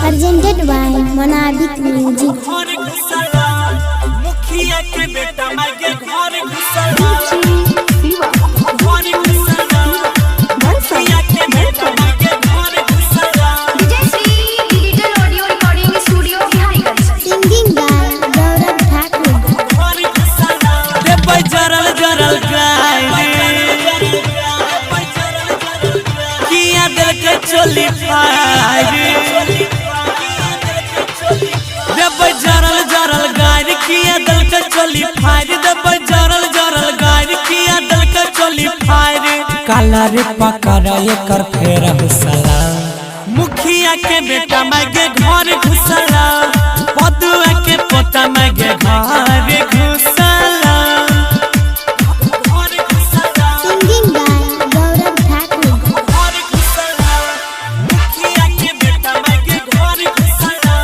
Presented by Monadic Music. मुखिया के बेटा मागे घर घुसला मुखिया के बेटा मागे घर घुसला Vijay Shri digital audio recording studio Bihariganj Singing by Gaurav Thakur. घर घुसला देबै जरल जरल गाय किया दिल के चोली पाई देबै जरल जरल गाय किया दिल के चोली फाड़ देबै जरल जरल गाय किया दिल के चोली फाड़ काला रे पकड़ा एकर फेर घुसला मुखिया के बेटा मागे घर घुसला पदुआ के पोता मागे घर घुसला Singing by Gaurav Thakur. घर घुसला मुखिया के बेटा मागे घर घुसला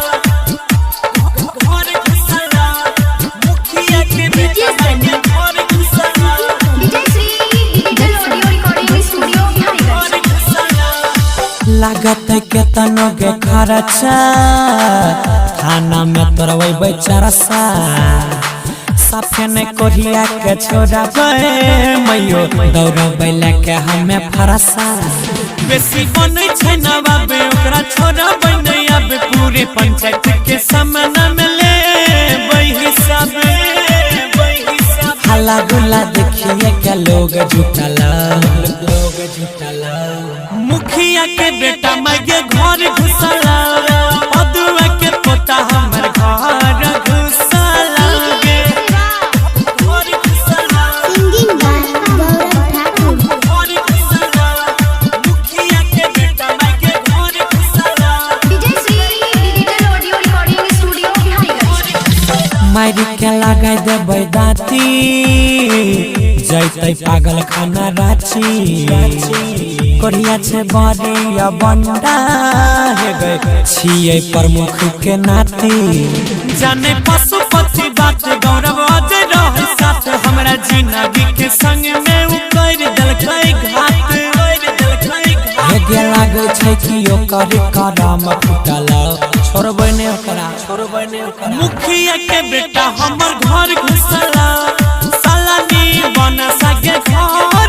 मुखिया के बेटा मागे घर घुसला Vijay Shri digital audio recording studio Bihariganj लागत के तनो के खर्चा थाना में तोरवै बेचारसा साफे ने कोरिया के छोड़ाबे मयो दौड़बै लेके हमें फरसा बेसी बनै छै ना बाबे ओकरा छोड़बै नै आबे पूरे पंचायत के सामना में ले हिसाब हल्ला गुल्ला देखिए के लोग जुटला मुखिया के बेटा मागे घर घुसला पदुआ के पोता हमर घर घुसला गे घर घुसला Singing by Gaurav Thakur. घर घुसला मुखिया के बेटा मागे घर घुसला Vijay Shri digital audio recording studio Bihariganj मारी के लगाय देबै दाती जैतै पागल खाना राची कोरिया छे बरिया बंडा हे गए छियै प्रमुख के नाती जाने पशुपति बात गौरव अजय रहे साथ हमरा जिंदगी के संग में उ कर देलकै घात हे गे लागे छै कि ओकर करम फुटला छोड़बै ने ओकरा मुखिया के बेटा हमर घर घुसला साला नी बन सके घर